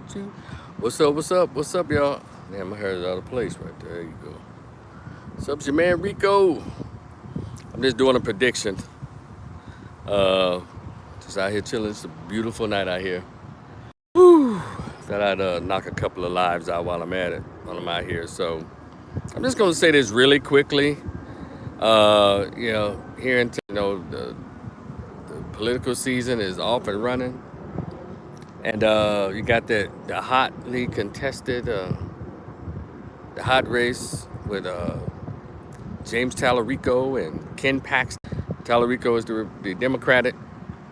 What's up? What's up? What's up, y'all? Damn, my hair is out of place right there. There you go. What's up, it's your man Rico? I'm just doing a prediction. Uh, just out here chilling. It's a beautiful night out here. Whew. Thought I'd knock a couple of lives out while I'm at it, while I'm out here. So I'm just gonna say this really quickly. Here in the political season is off and running, and you got the hotly contested the hot race with James Tallarico and Ken Paxton. Tallarico is the Democratic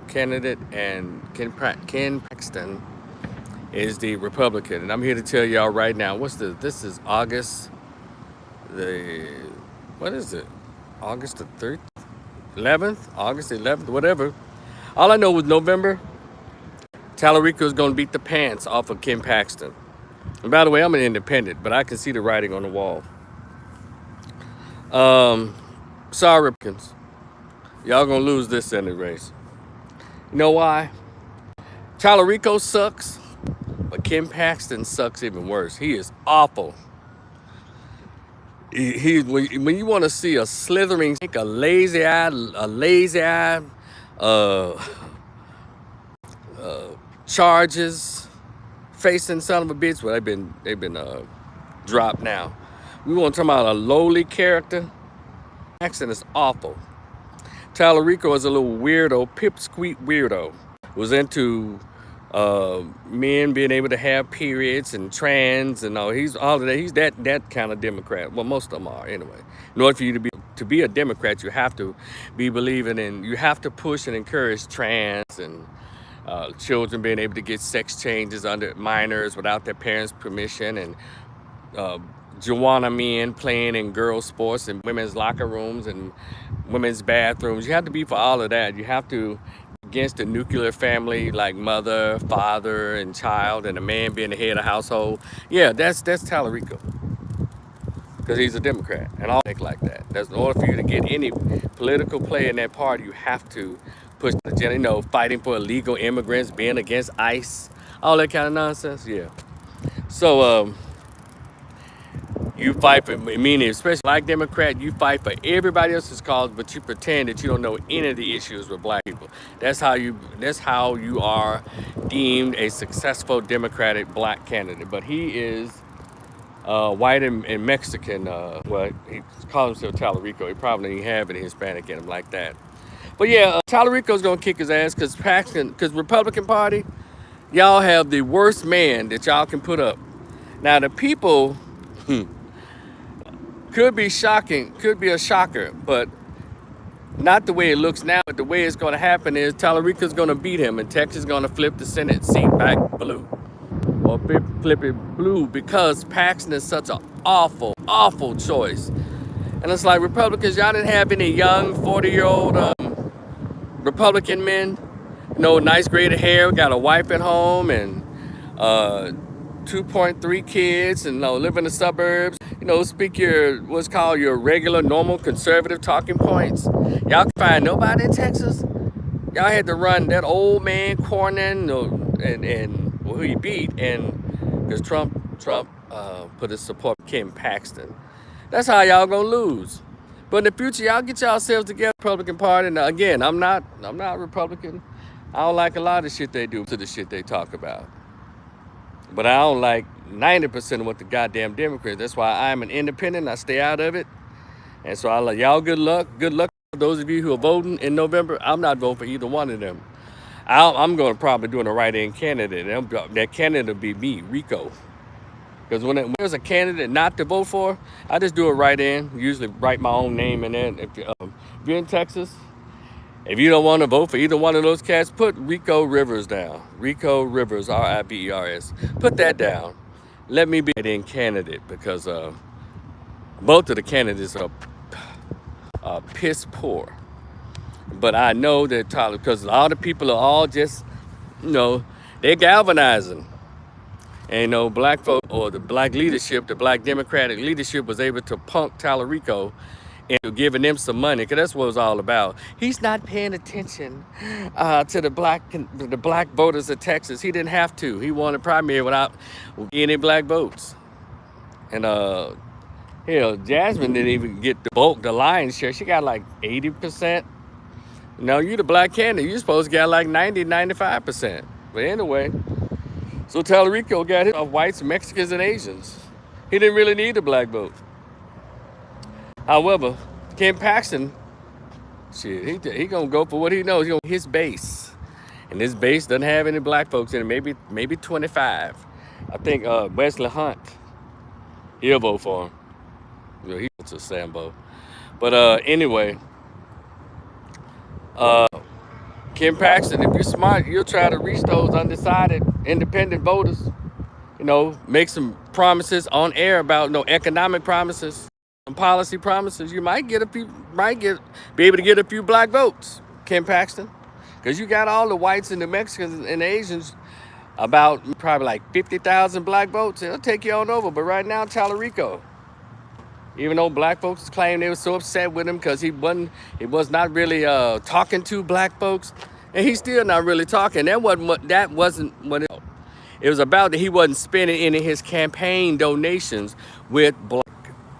candidate, and Ken Paxton is the Republican. And I'm here to tell y'all right now. This is August what is it? August the 3rd, 11th, August 11th, whatever. All I know was November, Tallarico is going to beat the pants off of Ken Paxton. And by the way, I'm an independent, but I can see the writing on the wall. Sorry, Republicans. Y'all gonna lose this Senate race. You know why? Tallarico sucks, but Ken Paxton sucks even worse. He is awful. When you want to see a slithering, a lazy eye, charges facing son of a bitch. Well, they've been dropped now. We want to talk about a lowly character. Paxton is awful. Tallarico is a little weirdo, pipsqueak weirdo. Was into men being able to have periods and trans and all. He's all of that. He's that kind of Democrat. Well, most of them are anyway. In order for you to be a Democrat, you have to be believing in. You have to push and encourage trans and children being able to get sex changes under minors without their parents' permission, and Joanna men playing in girls' sports and women's locker rooms and women's bathrooms. You have to be for all of that. You have to against the nuclear family, like mother, father, and child, and a man being the head of the household. Yeah, that's Tallarico, because he's a Democrat, and all think like that. That's in order for you to get any political play in that party, you have to push the agenda. You know, fighting for illegal immigrants, being against ICE, all that kind of nonsense. Yeah. So you fight for, meaning especially black Democrat, you fight for everybody else's cause, but you pretend that you don't know any of the issues with black people. That's how you are deemed a successful Democratic black candidate. But he is white and Mexican. Well, he calls himself Tallarico. He probably didn't have any Hispanic in him like that. But yeah, Tallarico's gonna kick his ass because Republican Party, y'all have the worst man that y'all can put up. Now the people could be shocking, could be a shocker, but not the way it looks now. But the way it's going to happen is Tallarico's going to beat him, and Texas is going to flip the Senate seat back blue, or flip it blue, because Paxton is such an awful, awful choice. And it's like, Republicans, y'all didn't have any young 40-year-old Republican men, nice graded hair, got a wife at home, and 2.3 kids, and live in the suburbs. Speak what's called your regular, normal, conservative talking points. Y'all can find nobody in Texas. Y'all had to run that old man Cornyn, and who he beat, and because Trump put his support for Ken Paxton. That's how y'all gonna lose. But in the future, y'all get yourselves together, Republican Party. Now again, I'm not Republican. I don't like a lot of shit they do to the shit they talk about. But I don't like 90% of what the goddamn Democrats. That's why I'm an independent. I stay out of it. And so I let y'all good luck. Good luck to those of you who are voting in November. I'm not voting for either one of them. I'm going to probably doing a write-in candidate. That candidate will be me, Rico. Because when there's a candidate not to vote for, I just do a write-in. Usually write my own name in there. If you're in Texas, if you don't want to vote for either one of those cats, put Rico Rivers down. Rico Rivers, Rivers. Put that down. Let me be an in candidate, because both of the candidates are piss poor. But I know that Tyler, because all the people are all just, they're galvanizing. And black folk, or the black leadership, the black Democratic leadership, was able to punk Tallarico and giving them some money, because that's what it's all about. He's not paying attention to the black voters of Texas. He didn't have to. He won the primary without any black votes. And hell, Jasmine didn't even get the lion's share. She got like 80%. No, you the black candidate. You're supposed to get like 90, 95%. But anyway, so Tallarico got his off whites, Mexicans, and Asians. He didn't really need the black vote. However, Ken Paxton, shit, he gonna go for what he knows. His base, and his base doesn't have any black folks in it. Maybe 25. I think Wesley Hunt, he'll vote for him. He's a Sambo. But anyway, Ken Paxton, if you're smart, you'll try to reach those undecided independent voters. Make some promises on air about economic promises. Some policy promises. You might be able to get a few black votes, Ken Paxton, because you got all the whites and the Mexicans and the Asians, about probably like 50,000 black votes. It'll take you on over. But right now, Tallarico, even though black folks claim they were so upset with him because he was not really talking to black folks, and he's still not really talking. That wasn't what it was about. That he wasn't spending any of his campaign donations with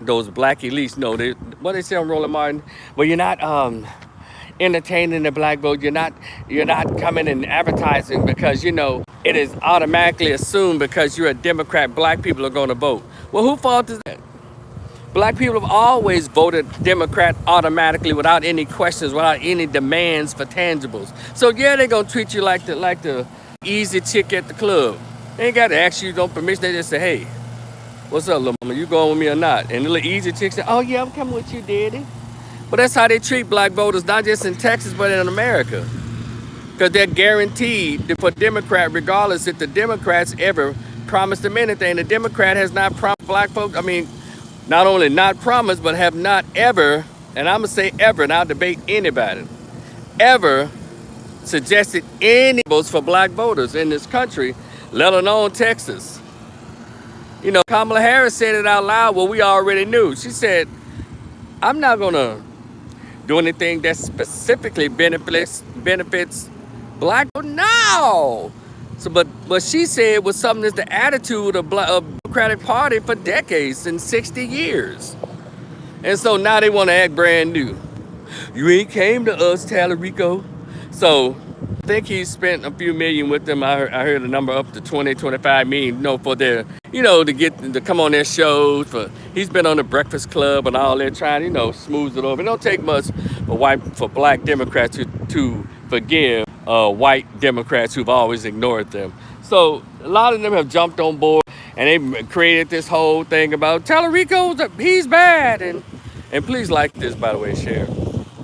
those black elites. No, what they say on Roland Martin? Well, you're not entertaining the black vote. You're not coming and advertising because it is automatically assumed because you're a Democrat, black people are going to vote. Well, whose fault is that? Black people have always voted Democrat automatically without any questions, without any demands for tangibles. So yeah, they're gonna treat you like the easy chick at the club. They ain't got to ask you no permission. They just say, hey, what's up, little mama? You going with me or not? And the little easy chick say, oh yeah, I'm coming with you, daddy. But that's how they treat black voters, not just in Texas, but in America. Because they're guaranteed for Democrat, regardless if the Democrats ever promised them anything. The Democrat has not promised black folks, not only not promised, but have not ever, and I'm going to say ever, and I'll debate anybody, ever suggested any votes for black voters in this country, let alone Texas. Kamala Harris said it out loud. Well, we already knew. She said, I'm not going to do anything that specifically benefits black. No. So, but what she said was something that's the attitude of Democratic Party for decades, in 60 years. And so now they want to act brand new. You ain't came to us, Tallarico. So I think he spent a few million with them. I heard the number up to 20, 25 million, for their, to come on their shows. He's been on the Breakfast Club and all that, trying, smooth it over. It don't take much for black Democrats to forgive white Democrats who've always ignored them. So a lot of them have jumped on board, and they created this whole thing about Tallarico, he's bad. And please like this, by the way, share.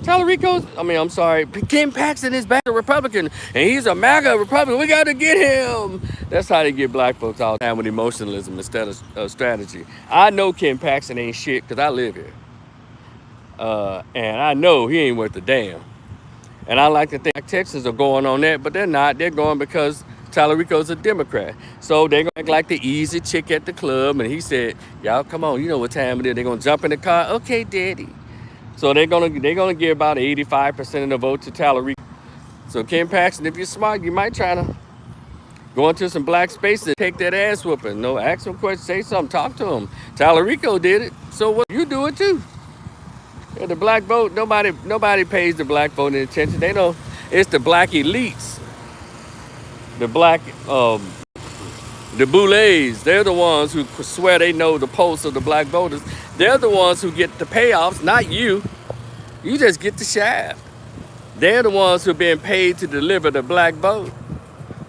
Ken Paxton is back, a Republican, and he's a MAGA Republican. We got to get him. That's how they get black folks all the time, with emotionalism instead of strategy. I know Ken Paxton ain't shit because I live here. And I know he ain't worth a damn. And I like to think Texans are going on that, but they're not. They're going because Tallarico's a Democrat. So they're going to act like the easy chick at the club. And he said, y'all, come on, you know what time it is. They're going to jump in the car. Okay, daddy. So they're gonna give about 85% of the vote to Tallarico. So Ken Paxton, if you're smart, you might try to go into some black spaces and take that ass whooping. Ask him questions, say something, talk to him. Tallarico did it, so what? You do it too. Yeah, the black vote, nobody pays the black vote any attention. They know it's the black elites, the black, the boulets. They're the ones who swear they know the pulse of the black voters. They're the ones who get the payoffs, not you. You just get the shaft. They're the ones who are being paid to deliver the black vote.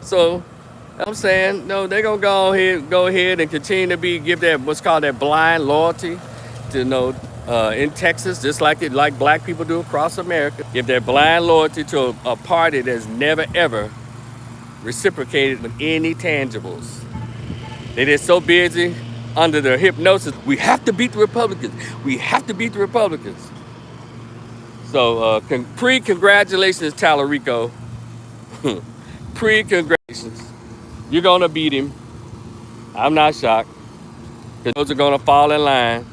So I'm saying, no, they're gonna go ahead and continue to give that what's called that blind loyalty to in Texas, just like black people do across America. Give their blind loyalty to a party that's never ever reciprocated with any tangibles. They just so busy under the hypnosis. We have to beat the Republicans. We have to beat the Republicans. So pre-congratulations, Tallarico. Pre-congratulations. You're gonna beat him. I'm not shocked. Because those are gonna fall in line.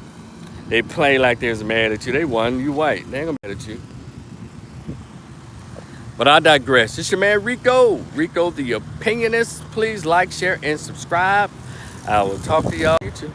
They play like they're mad at you. They won. You white. They ain't gonna be mad at you. But I digress. It's your man Rico. Rico the Opinionist. Please like, share, and subscribe. I will talk to y'all in the future.